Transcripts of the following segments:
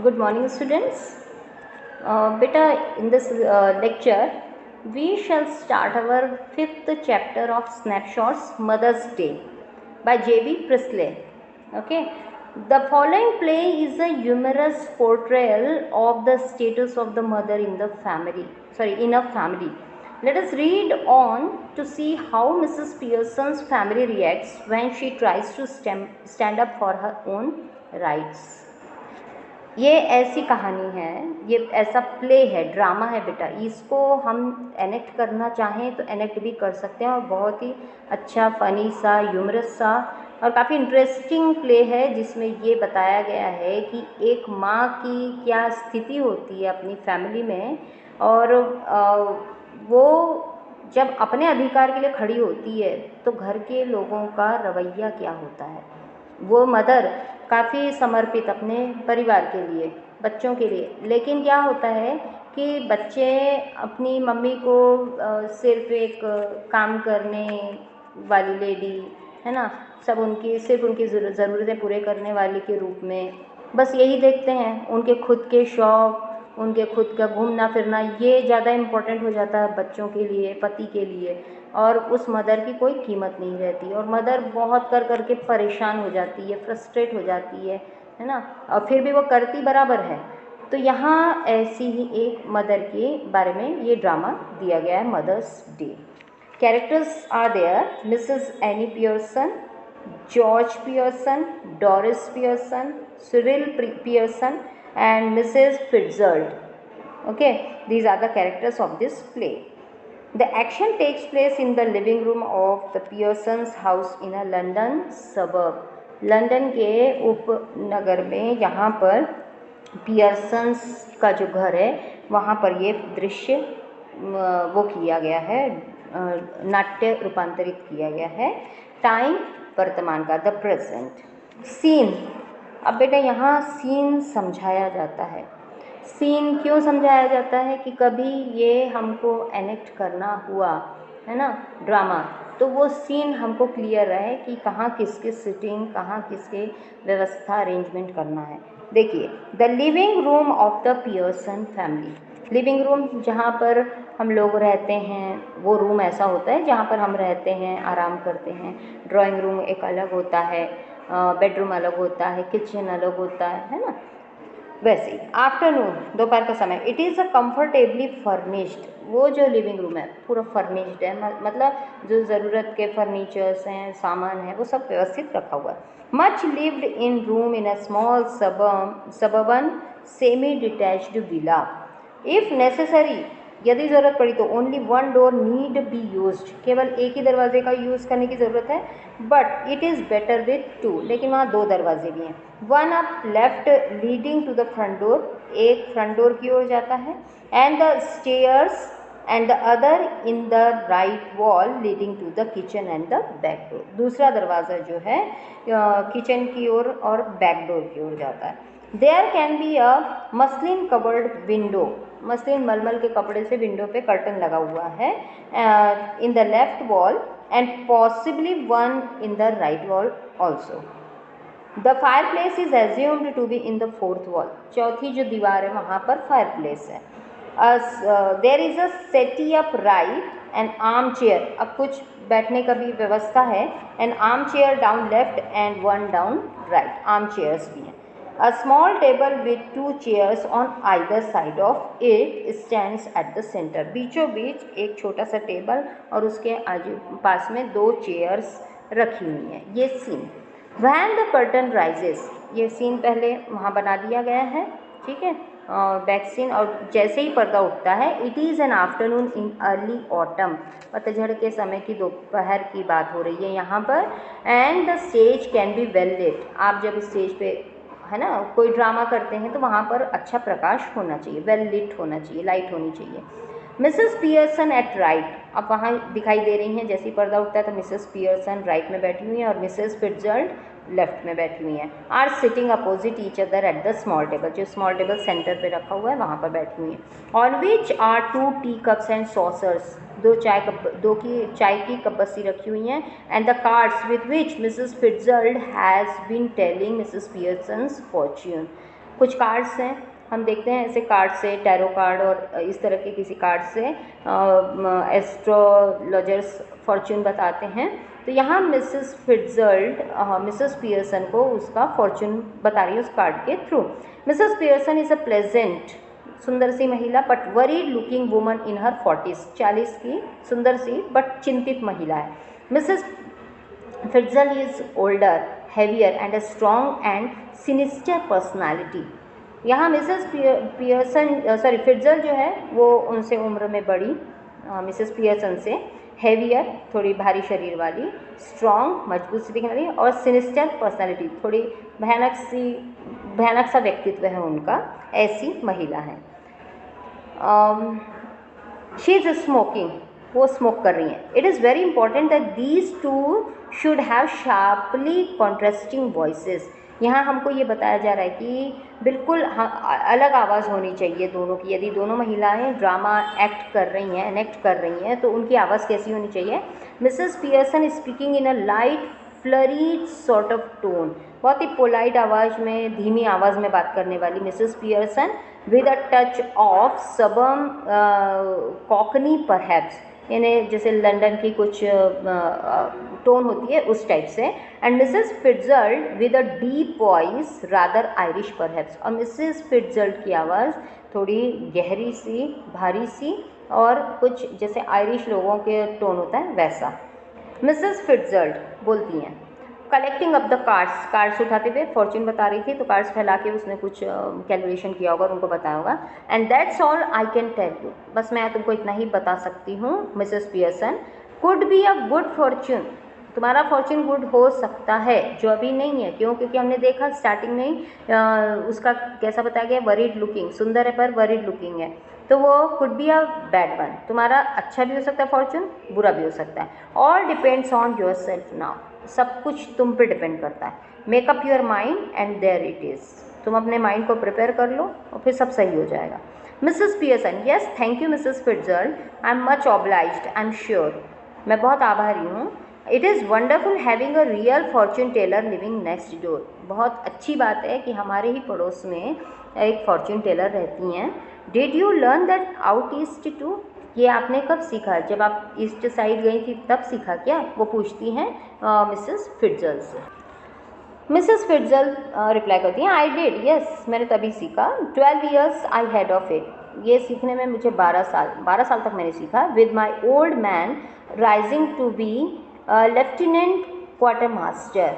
Good morning, students. Beta, in this lecture, we shall start our fifth chapter of Snapshots Mother's Day by J.B. Priestley. Okay, the following play is a humorous portrayal of the status of the mother in the family. In a family. Let us read on to see how Mrs. Pearson's family reacts when she tries to stand up for her own rights. ये ऐसी कहानी है, ये ऐसा play है, drama है बेटा। इसको हम एनेक्ट करना चाहें तो एनेक्ट भी कर सकते हैं और बहुत ही अच्छा फनी सा, ह्यूमरस सा और काफ़ी इंटरेस्टिंग प्ले है जिसमें ये बताया गया है कि एक माँ की क्या स्थिति होती है अपनी फैमिली में और वो जब अपने अधिकार के लिए खड़ी होती है तो घर के लोगों का रवैया क्या होता है। वो मदर काफ़ी समर्पित अपने परिवार के लिए, बच्चों के लिए, लेकिन क्या होता है कि बच्चे अपनी मम्मी को सिर्फ एक काम करने वाली लेडी, है ना, सब उनकी सिर्फ उनकी ज़रूरतें पूरे करने वाली के रूप में बस यही देखते हैं। उनके खुद के शौक़, उनके खुद का घूमना फिरना, ये ज़्यादा इम्पोर्टेंट हो जाता है बच्चों के लिए, पति के लिए, और उस मदर की कोई कीमत नहीं रहती और मदर बहुत कर कर के परेशान हो जाती है, फ्रस्ट्रेट हो जाती है ना, और फिर भी वो करती बराबर है। तो यहाँ ऐसी ही एक मदर के बारे में ये ड्रामा दिया गया है, Mother's Day. Characters are there: Mrs Annie Pearson, George Pearson, Doris Pearson, Cyril Pearson and Mrs. Fitzgerald. Okay, these are the characters of this play. The action takes place in the living room of the Pearsons' house in a London suburb. London के उपनगर में यहाँ पर Pearson's का जो घर है वहाँ पर ये दृश्य वो किया गया है, नाट्य रूपांतरित किया गया है। टाइम वर्तमान का, द प्रेजेंट। सीन, अब बेटा यहाँ सीन समझाया जाता है। सीन क्यों समझाया जाता है कि कभी ये हमको एनेक्ट करना हुआ है ना ड्रामा, तो वो सीन हमको क्लियर रहे कि कहाँ किसकी सिटिंग, कहाँ किसके व्यवस्था अरेंजमेंट करना है। देखिए, the living room of the Pearson family. Living room जहाँ पर हम लोग रहते हैं, वो रूम ऐसा होता है जहाँ पर हम रहते हैं, आराम करते हैं। ड्राइंग रूम एक अलग होता है, बेडरूम अलग होता है, किचन अलग होता है ना। वैसे ही आफ्टरनून, दोपहर का समय, it is a comfortably furnished. वो जो लिविंग रूम है पूरा फर्निश्ड है, मतलब जो ज़रूरत के फर्नीचर्स हैं, सामान है, वो सब व्यवस्थित रखा हुआ है। Much lived in room in a small suburban semi detached villa. If necessary, यदि ज़रूरत पड़ी तो only one door need be used, केवल एक ही दरवाजे का यूज़ करने की ज़रूरत है। But it is better with two, लेकिन वहाँ दो दरवाजे भी हैं। One up left leading to the front door, एक फ्रंट डोर की ओर जाता है, and the stairs and the other in the right wall leading to the kitchen and the back door. दूसरा दरवाज़ा जो है किचन की ओर और बैक डोर की ओर जाता है। There can be a muslin covered window, muslin मलमल के कपड़े से विंडो पे कर्टन लगा हुआ है, in the left wall and possibly one in the right wall also. The fire place is assumed to be in the fourth wall, चौथी जो दीवार है वहाँ पर फायर प्लेस है। There is a settee up right and arm chair, अब कुछ बैठने का भी व्यवस्था है, and arm chair down left and one down right, arm chairs भी हैं। A small table with two chairs on either side of it stands at the center. बीचों बीच एक छोटा सा टेबल और उसके आजू पास में दो चेयर्स रखी हुई हैं। ये scene. When the curtain rises, ये सीन पहले वहाँ बना दिया गया है, ठीक है, बैक सीन। और जैसे ही पर्दा उठता है, it is an afternoon in early autumn, पतझड़ के समय की दोपहर की बात हो रही है यहाँ पर। And the stage can be well lit, आप जब स्टेज पे है ना कोई ड्रामा करते हैं तो वहाँ पर अच्छा प्रकाश होना चाहिए, वेल लिट होना चाहिए, लाइट होनी चाहिए। मिसेस पियर्सन एट राइट, अब वहाँ दिखाई दे रही हैं, जैसे ही पर्दा उठता है तो मिसेस पियर्सन राइट में बैठी हुई हैं और मिसेस फिट्जर्ल्ड लेफ्ट में बैठी हुई हैं। Are sitting opposite each other at the small table, जो स्मॉल टेबल सेंटर पे रखा हुआ है वहाँ पर बैठी हुई हैं। On which are two tea cups and saucers, दो की चाय की कपबसी रखी हुई हैं। And the cards with which Mrs Fitzgerald has been telling Mrs Pearson's fortune, कुछ कार्ड्स हैं, हम देखते हैं ऐसे कार्ड से, टैरो कार्ड और इस तरह के किसी कार्ड से एस्ट्रोलॉजर्स फॉर्च्यून बताते हैं। तो यहाँ मिसेस फिट्जर्ल्ड मिसेस पियर्सन को उसका फॉर्च्यून बता रही है उस कार्ड के through. Mrs Pearson is a pleasant, सुंदर सी महिला, but worried looking woman in her 40s, 40 की सुंदर सी बट चिंतित महिला है। Mrs Fitzgerald is older, heavier and a strong and sinister personality. यहाँ मिसेस फिट्जर्ल्ड जो है वो उनसे उम्र में बड़ी, मिसेस पियर्सन से, हेवियर थोड़ी भारी शरीर वाली, स्ट्रॉन्ग मजबूत सी दिखने वाली, और सिनिस्टर पर्सनैलिटी थोड़ी भयानक सा व्यक्तित्व है उनका, ऐसी महिला है। शी इज़ स्मोकिंग, वो स्मोक कर रही हैं। It is very important that these two should have sharply contrasting voices. यहाँ हमको ये बताया जा रहा है कि बिल्कुल अलग आवाज़ होनी चाहिए दोनों की। यदि दोनों महिलाएं ड्रामा एक्ट कर रही हैं, एनेक्ट कर रही हैं, तो उनकी आवाज़ कैसी होनी चाहिए? Mrs Pearson speaking in a light flurried sort of tone, बहुत ही पोलाइट आवाज़ में, धीमी आवाज़ में बात करने वाली Mrs Pearson, with a touch of some Cockney perhaps, यानी जैसे लंदन की कुछ टोन होती है उस टाइप से। And Mrs Fitzgerald with a deep voice rather Irish perhaps, और मिसेस फिट्जर्ल्ड की आवाज़ थोड़ी गहरी सी, भारी सी, और कुछ जैसे आयरिश लोगों के टोन होता है वैसा। मिसेस फिट्जर्ल्ड बोलती हैं, कलेक्टिंग अप द कार्ड्स उठाते हुए, फॉर्च्यून बता रही थी तो कार्ड्स फैला के उसने कुछ कैलकुलेशन किया होगा और उनको बताया होगा। And that's all I can tell you, बस मैं तुमको इतना ही बता सकती हूँ Mrs Pearson. Could be a good fortune, तुम्हारा फॉर्च्यून गुड हो सकता है, जो अभी नहीं है। क्यों? क्योंकि हमने देखा स्टार्टिंग में ही उसका कैसा बताया गया, वरीड लुकिंग, सुंदर है पर वरीड लुकिंग है, तो वो could be a bad one, तुम्हारा अच्छा भी हो सकता है फॉर्च्यून, बुरा भी हो सकता है। All depends on yourself now, सब कुछ तुम पे डिपेंड करता है। Make up your mind and there it is, तुम अपने माइंड को प्रिपेयर कर लो और फिर सब सही हो जाएगा। Mrs Pearson, yes thank you Mrs Fitzgerald, I am much obliged, I am sure, मैं बहुत आभारी हूँ। It is wonderful having a real fortune teller living next door, बहुत अच्छी बात है कि हमारे ही पड़ोस में एक फॉर्च्यून टेलर रहती हैं। Did you learn that out east too, ये आपने कब सीखा? जब आप ईस्ट साइड गई थी तब सीखा क्या? वो पूछती हैं मिसेस फिट्जर्ल्ड से। मिसेस फिट्जर्ल्ड रिप्लाई करती हैं, आई डिड, यस मैंने तभी सीखा। 12 years I had of it, ये सीखने में मुझे 12 साल तक मैंने सीखा। With my old man rising to be lieutenant quartermaster,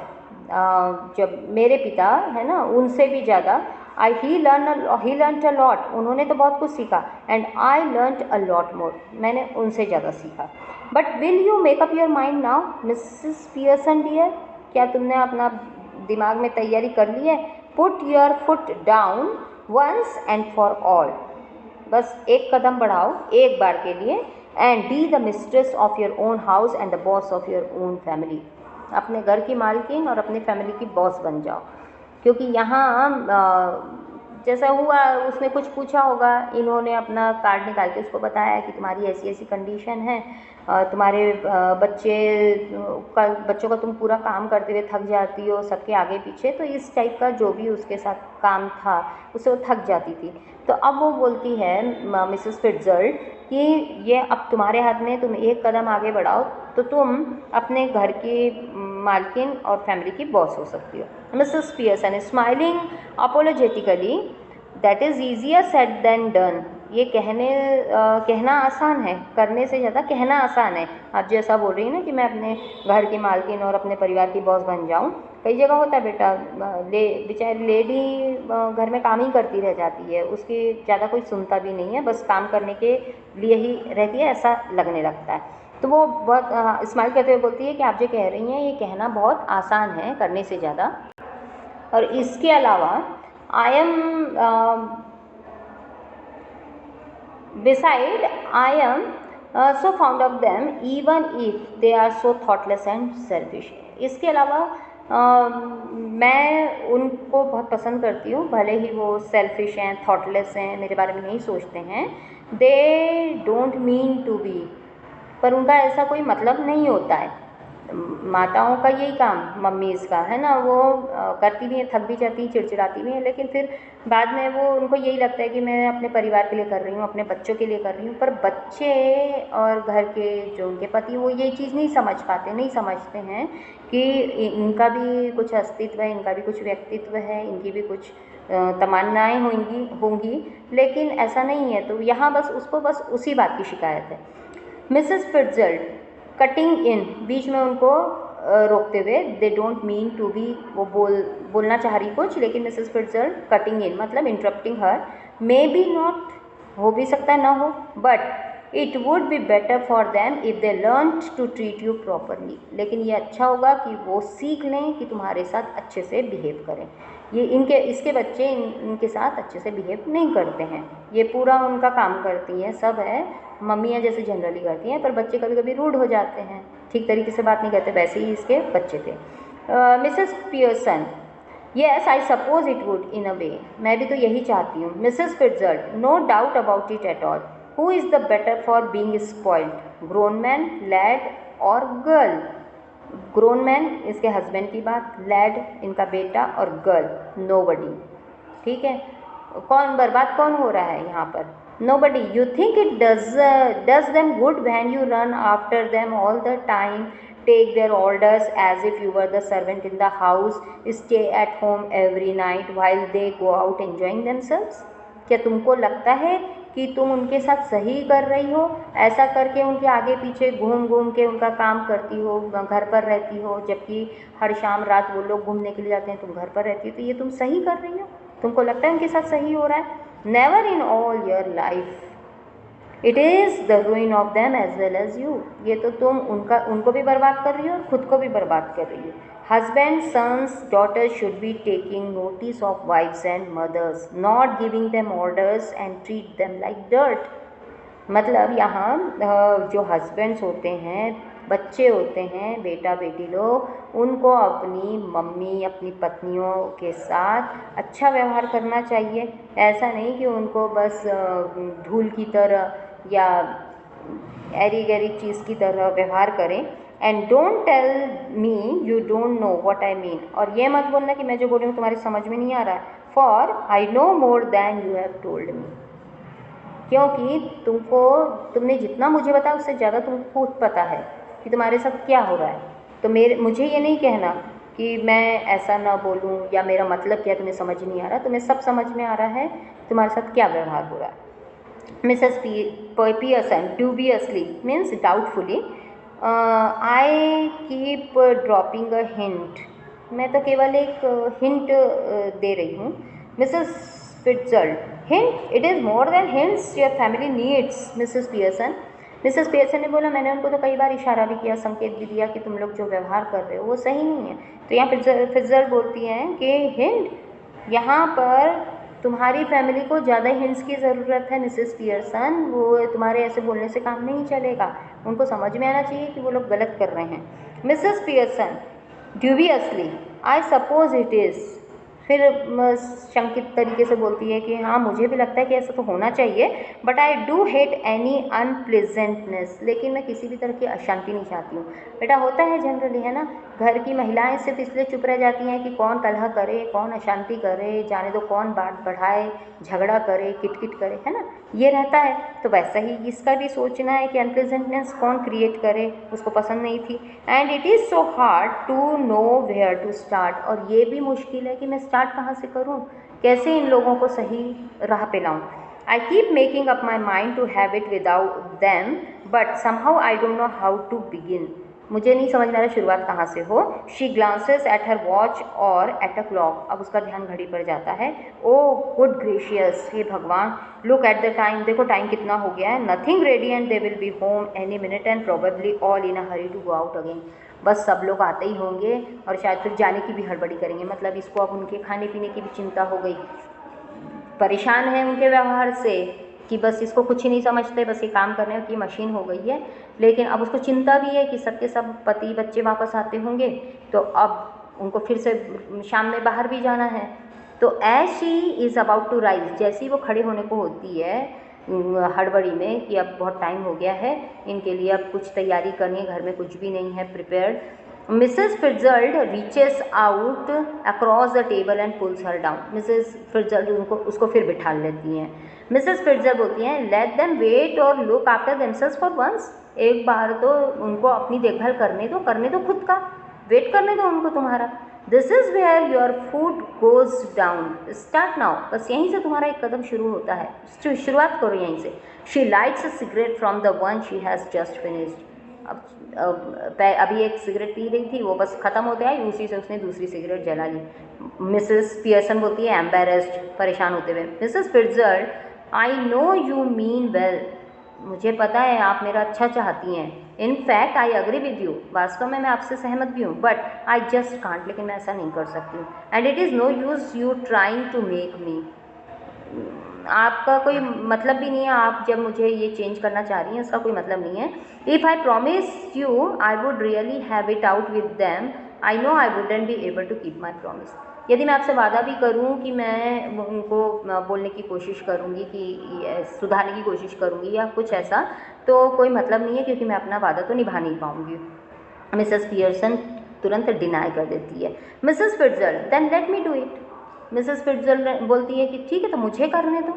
जब मेरे पिता है ना उनसे भी ज़्यादा, ही लर्न अ लॉट, उन्होंने तो बहुत कुछ सीखा, and I learn a lot more, मैंने उनसे ज़्यादा सीखा। But will you make up your mind now Mrs Pearson dear, क्या तुमने अपना दिमाग में तैयारी कर ली है? Put your foot down once and for all, बस एक कदम बढ़ाओ एक बार के लिए। And be the mistress of your own house and the boss of your own family, अपने घर की मालकिन और अपने फैमिली की बॉस बन जाओ। क्योंकि यहाँ जैसा हुआ उसने कुछ पूछा होगा, इन्होंने अपना कार्ड निकाल के उसको बताया कि तुम्हारी ऐसी ऐसी कंडीशन है, तुम्हारे बच्चों का तुम पूरा काम करते हुए थक जाती हो सबके आगे पीछे, तो इस टाइप का जो भी उसके साथ काम था उससे वो थक जाती थी। तो अब वो बोलती है मिसेस फिट्जर्ल्ड कि ये अब तुम्हारे हाथ में, तुम एक कदम आगे बढ़ाओ तो तुम अपने घर की मालकिन और फैमिली की बॉस हो सकती हो। Mrs Pearson smiling apologetically, that is easier said than done, ये कहना आसान है, करने से ज़्यादा कहना आसान है। आप जैसा बोल रही हैं ना कि मैं अपने घर की मालकिन और अपने परिवार की बॉस बन जाऊं, कई जगह होता है बेटा, बेचारी लेडी घर में काम ही करती रह जाती है, उसकी ज़्यादा कोई सुनता भी नहीं है, बस काम करने के लिए ही रहती है, ऐसा लगने लगता है। तो वो बहुत स्माइल करते हुए बोलती है कि आप जो कह रही हैं ये कहना बहुत आसान है करने से ज़्यादा। और इसके अलावा I am beside I am so fond of them even if they are so thoughtless and selfish, इसके अलावा मैं उनको बहुत पसंद करती हूँ, भले ही वो सेल्फिश हैं, थॉटलेस हैं, मेरे बारे में नहीं सोचते हैं। They don't mean to be, पर उनका ऐसा कोई मतलब नहीं होता है। माताओं का यही काम, मम्मीज़ का है ना, वो करती भी हैं, थक भी जाती हैं, चिड़चिड़ाती भी हैं, लेकिन फिर बाद में वो उनको यही लगता है कि मैं अपने परिवार के लिए कर रही हूँ, अपने बच्चों के लिए कर रही हूँ। पर बच्चे और घर के जो उनके पति, वो ये चीज़ नहीं समझ पाते, नहीं समझते हैं कि इनका भी कुछ अस्तित्व है, इनका भी कुछ व्यक्तित्व है, इनकी भी कुछ तमन्नाएँ होंगी, लेकिन ऐसा नहीं है। तो यहाँ बस उसको बस उसी बात की शिकायत है। मिसेस फिट्जल्ड कटिंग इन, बीच में उनको रोकते हुए, they don't mean to be, वो बोलना चाह रही कुछ, लेकिन मिसेस फिट्जल्ड कटिंग इन मतलब interrupting her, maybe not, हो भी सकता है ना हो, but it would be better for them if they learn to treat you properly, लेकिन ये अच्छा होगा कि वो सीख लें कि तुम्हारे साथ अच्छे से बिहेव करें। ये इसके बच्चे इनके साथ अच्छे से बिहेव नहीं करते हैं, ये पूरा उनका काम करती हैं, सब है, मम्मियाँ जैसे जनरली करती हैं, पर बच्चे कभी कभी रूड हो जाते हैं, ठीक तरीके से बात नहीं करते, वैसे ही इसके बच्चे थे। Mrs Pearson, yes I suppose it would in a way, मैं भी तो यही चाहती हूँ। Mrs Fitzgerald, no doubt about it at all, who is the better for being spoiled, grown man, lad or girl? Grown man इसके husband की बात, lead इनका बेटा और गर्ल नोबडी। ठीक है, कौन बर्बाद कौन हो रहा है यहाँ पर? Nobody. You think it does them good when you run after them all the time, take their orders as if you were the servant in the house, stay at home every night while they go out enjoying themselves? क्या तुमको लगता है कि तुम उनके साथ सही कर रही हो, ऐसा करके उनके आगे पीछे घूम घूम के उनका काम करती हो, घर पर रहती हो, जबकि हर शाम रात वो लोग घूमने के लिए जाते हैं, तुम घर पर रहती हो, तो ये तुम सही कर रही हो? तुमको लगता है उनके साथ सही हो रहा है? Never in all your life, it is the ruin of them as well as you, ये तो तुम उनको भी बर्बाद कर रही हो और खुद को भी बर्बाद कर रही हो। Husband, sons, daughters should be taking notice of wives and mothers, not giving them orders and treat them like dirt. मतलब यहाँ जो हस्बैंड्स होते हैं, बच्चे होते हैं, बेटा बेटी लोग, उनको अपनी मम्मी, अपनी पत्नियों के साथ अच्छा व्यवहार करना चाहिए, ऐसा नहीं कि उनको बस धूल की तरह या एरी गैरी चीज़ की तरह व्यवहार करें। And don't tell me you don't know what I mean, और ये मत बोलना कि मैं जो बोल रही हूँ तुम्हारी समझ में नहीं आ रहा है। For I know more than you have told me, क्योंकि तुमने जितना मुझे बताया उससे ज़्यादा तुमको खुद पता है कि तुम्हारे साथ क्या हो रहा है। तो मुझे ये नहीं कहना कि मैं ऐसा ना बोलूँ या मेरा मतलब क्या तुम्हें समझ नहीं आ रहा, तुम्हें सब समझ में आ रहा है तुम्हारे साथ क्या व्यवहार हो रहा है। Mrs Pearson dubiously means doubtfully, I keep dropping a hint, मैं तो केवल एक हिंट दे रही हूँ। Mrs Fitzgerald, hint, it is more than hints your family needs. Mrs Pearson ने बोला, मैंने उनको तो कई बार इशारा भी किया, संकेत भी दिया कि तुम लोग जो व्यवहार कर रहे हो वो सही नहीं है। तो यहाँ फिट्जल्ड बोलती हैं कि हिंट, यहाँ पर तुम्हारी फैमिली को ज़्यादा हिंट्स की ज़रूरत है मिसेस पियर्सन, वो तुम्हारे ऐसे बोलने से काम नहीं चलेगा, उनको समझ में आना चाहिए कि वो लोग गलत कर रहे हैं। Mrs Pearson dubiously, I suppose it is, फिर शंकित तरीके से बोलती है कि हाँ मुझे भी लगता है कि ऐसा तो होना चाहिए, but I do hate any unpleasantness, लेकिन मैं किसी भी तरह की अशांति नहीं चाहती हूँ। बेटा होता है जनरली, है ना, घर की महिलाएं सिर्फ इसलिए चुप रह जाती हैं कि कौन कलह करे, कौन अशांति करे, जाने दो कौन बात बढ़ाए, झगड़ा करे, किटकिट करे, है ना, ये रहता है। तो वैसा ही इसका भी सोचना है कि अनप्लेजेंटनेस कौन क्रिएट करे, उसको पसंद नहीं थी। And it is so hard to know where to start, और ये भी मुश्किल है कि मैं स्टार्ट कहाँ से करूँ, कैसे इन लोगों को सही राह पे लाऊँ। I keep making up my mind to have it without them, but somehow I don't know how to begin, मुझे नहीं समझ में आ रहा शुरुआत कहाँ से हो। She glances at her watch और एट अ क्लॉक, अब उसका ध्यान घड़ी पर जाता है। ओ गुड ग्रेशियस, हे भगवान, लुक एट द टाइम, देखो टाइम कितना हो गया है। Nothing ready and they will be home any minute and probably all in a hurry to go out again, बस सब लोग आते ही होंगे और शायद फिर जाने की भी हड़बड़ी करेंगे। मतलब इसको अब उनके खाने पीने की भी चिंता हो गई, परेशान है उनके व्यवहार से कि बस इसको कुछ ही नहीं समझते, बस ये काम करने की मशीन हो गई है। लेकिन अब उसको चिंता भी है कि सबके सब पति बच्चे वापस आते होंगे, तो अब उनको फिर से शाम में बाहर भी जाना है। तो as she is about to rise, जैसे ही वो खड़े होने को होती है हड़बड़ी में कि अब बहुत टाइम हो गया है, इनके लिए अब कुछ तैयारी करनी है, घर में कुछ भी नहीं है prepared, Mrs Fitzgerald reaches out across the table and pulls her down. Mrs Fitzgerald उसको फिर बिठा लेती हैं। मिसेस फिट्जर्ल्ड बोलती हैं लेट देम वेट और look after themselves for once. एक बार तो उनको अपनी देखभाल करने दो खुद का, वेट करने दो उनको तुम्हारा। This is where your food goes down, start now. बस यहीं से तुम्हारा एक कदम शुरू होता है, शुरुआत करो यहीं से। She lights a cigarette from the one she has just finished. अभी एक सिगरेट पी रही थी, वो बस ख़त्म होते आई, उसी से उसने दूसरी सिगरेट जला ली। मिसेस पियर्सन बोलती है एम्बेरेस्ड, परेशान होते हुए, Mrs Fitzgerald I know you mean well, मुझे पता है आप मेरा अच्छा चाहती हैं। In fact I agree with you, वास्तव में मैं आपसे सहमत भी हूँ, बट आई जस्ट कांट, लेकिन मैं ऐसा नहीं कर सकती हूँ। And it is no use you trying to make me, आपका कोई मतलब भी नहीं है, आप जब मुझे ये चेंज करना चाह रही हैं उसका कोई मतलब नहीं है। If I promise you I would really have it out with them, I know I wouldn't be able to keep my promise. यदि मैं आपसे वादा भी करूं कि मैं उनको बोलने की कोशिश करूंगी, कि सुधारने की कोशिश करूंगी या कुछ ऐसा, तो कोई मतलब नहीं है, क्योंकि मैं अपना वादा तो निभा नहीं पाऊंगी। मिसेस पियर्सन तुरंत डिनाई कर देती है। Mrs Fitzgerald then let me do it. Mrs Fitzgerald बोलती है कि ठीक है तो मुझे करने दो।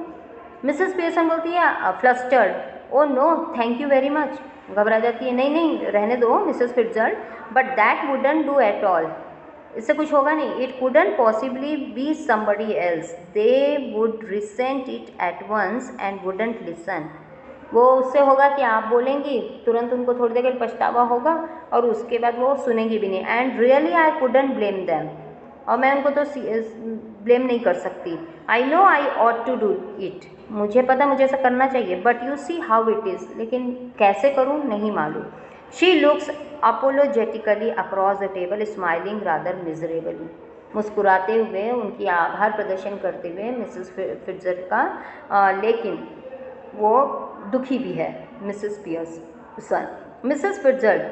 मिसेस पियर्सन बोलती है flustered, oh no thank you very much, घबरा जाती है, नहीं नहीं रहने दो Mrs Fitzgerald, but that wouldn't do at all, इससे कुछ होगा नहीं। It couldn't possibly be somebody else, they would resent it at once and wouldn't listen. वो उससे होगा कि आप बोलेंगी, तुरंत उनको थोड़ी देर के लिए पछतावा होगा और उसके बाद वो सुनेंगी भी नहीं। And really I couldn't blame them, और मैं उनको तो ब्लेम नहीं कर सकती। I know I ought to do it, मुझे पता मुझे ऐसा करना चाहिए, but you see how it is, लेकिन कैसे करूँ नहीं मालूम। She looks apologetically across the table smiling rather miserably, मुस्कुराते हुए उनकी आभार प्रदर्शन करते हुए मिसेस फिट्जर्ल्ड का, लेकिन वो दुखी भी है Mrs Pearson. Mrs Fitzgerald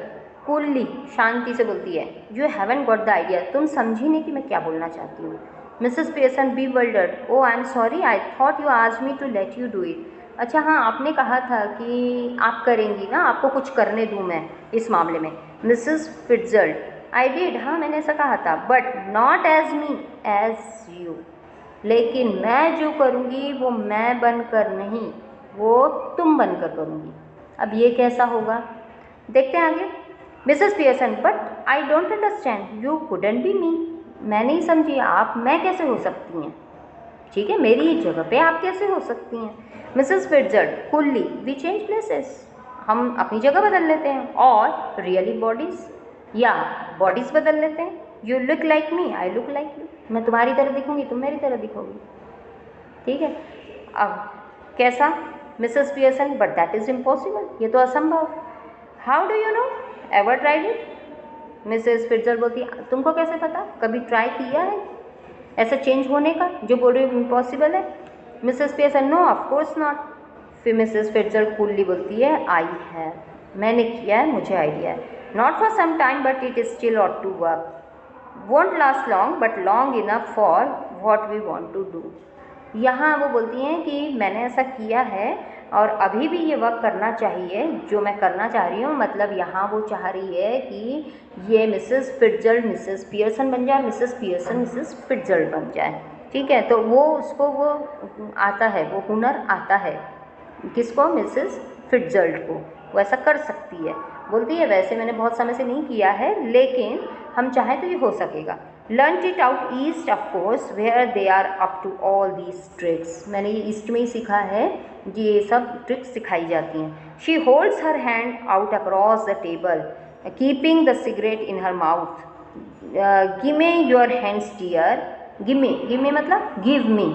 coolly शांति से बोलती है you haven't got the idea, तुम समझी नहीं कि मैं क्या बोलना चाहती हूँ। Mrs Pearson bewildered, oh I am sorry I thought you asked me to let you do it. अच्छा हाँ, आपने कहा था कि आप करेंगी ना, आपको कुछ करने दूँ मैं इस मामले में। मिसेस फिट्जर्ल्ड आई डिड, हाँ मैंने ऐसा कहा था, but not as me as you, लेकिन मैं जो करूँगी वो मैं बनकर नहीं, वो तुम बनकर करूँगी। अब ये कैसा होगा, देखते हैं आगे। Mrs Pearson but I don't understand, you couldn't be me, मैं नहीं समझी, आप मैं कैसे हो सकती हैं, ठीक है मेरी जगह पे आप कैसे हो सकती हैं। Mrs Fitzgerald coolly we change places, हम अपनी जगह बदल लेते हैं, और रियली बॉडीज़, या बॉडीज़ बदल लेते हैं। You look like me I look like you, मैं तुम्हारी तरह दिखूंगी तुम मेरी तरह दिखोगी, ठीक है। अब कैसा, Mrs Pearson but that is impossible, ये तो असंभव। How do you know, ever tried it. Mrs Fitzgerald बोलती तुमको कैसे पता, कभी ट्राई किया है ऐसा चेंज होने का जो बोल रही इम्पॉसिबल है। Mrs Pearson no of course not. फिर मिसेस फिट्जर्ल्ड कूलली बोलती है आई हैव, मैंने किया है, मुझे आइडिया है, not for some time but it still ought to work, won't last long but long enough for what we want to do. यहाँ वो बोलती हैं कि मैंने ऐसा किया है और अभी भी ये वर्क करना चाहिए जो मैं करना चाह रही हूँ, मतलब यहाँ वो चाह रही है कि ये मिसेस फिट्जर्ल्ड मिसेस पियर्सन बन जाए, मिसेस पियर्सन मिसेस फिट्जर्ल्ड बन जाए, ठीक है। तो वो उसको वो आता है, वो हुनर आता है, किसको, मिसेस फिट्जर्ल्ड को, वो ऐसा कर सकती है। बोलती है वैसे मैंने बहुत समय से नहीं किया है, लेकिन हम चाहें तो ये हो सकेगा। Learn it out east of course where they are up to all these tricks, मैंने ये ईस्ट में ही सीखा है, ये सब ट्रिक्स सिखाई जाती हैं। She holds her hand out across the table keeping the cigarette in her mouth, give me your hands dear, give me मतलब गिव मी,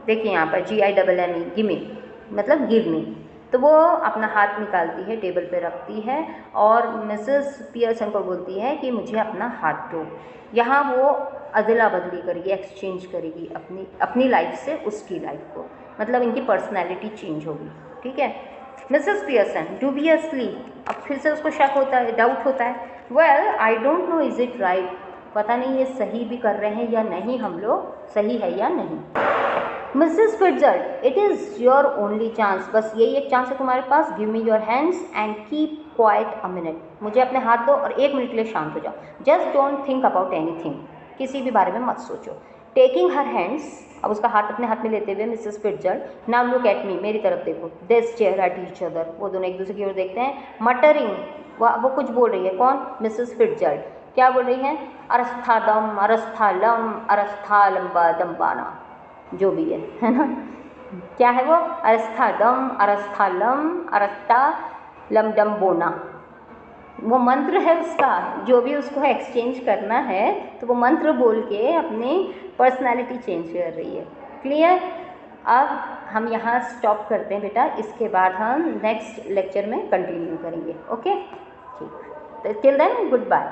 देखिए यहाँ पर GIMME, गिव मी मतलब गिव मी। तो वो अपना हाथ निकालती है, टेबल पे रखती है और मिसेस पियर्सन को बोलती है कि मुझे अपना हाथ दो। यहाँ वो अदला बदली करेगी, एक्सचेंज करेगी अपनी लाइफ से उसकी लाइफ को, मतलब इनकी पर्सनैलिटी चेंज होगी, ठीक है। मिसेस पियर्सन डूबियसली, अब फिर से उसको शक होता है, डाउट होता है, well I don't no is it right, पता नहीं ये सही भी कर रहे हैं या नहीं, हम लोग सही है या नहीं। Mrs Fitzgerald, it is your only chance, बस यही एक चांस है तुम्हारे पास. Give me your hands and keep quiet a minute. मुझे अपने हाथ दो और 1 मिनट के लिए शांत हो जाओ. Just don't think about anything, किसी भी बारे में मत सोचो. टेकिंग हर हैंड्स, अब उसका हाथ अपने हाथ में लेते हुए Mrs Fitzgerald, now look at me, मेरी तरफ देखो. They stare at each other, वो दोनों एक दूसरे की ओर देखते हैं. मटरिंग, वो कुछ बोल रही है. कौन? मिसेस फिट्जर्ड. क्या बोल रही हैं? अरस्थादम अरस्थालम अरस्थालम्बा दम्बाना, जो भी है ना. क्या है वो? अरस्थादम अरस्थालम अरस्ता लमडम बोना, वो मंत्र है उसका. जो भी उसको एक्सचेंज करना है तो वो मंत्र बोल के अपनी पर्सनालिटी चेंज कर रही है. क्लियर? अब हम यहाँ स्टॉप करते हैं बेटा, इसके बाद हम नेक्स्ट लेक्चर में कंटिन्यू करेंगे. ओके, ठीक. Till then good bye.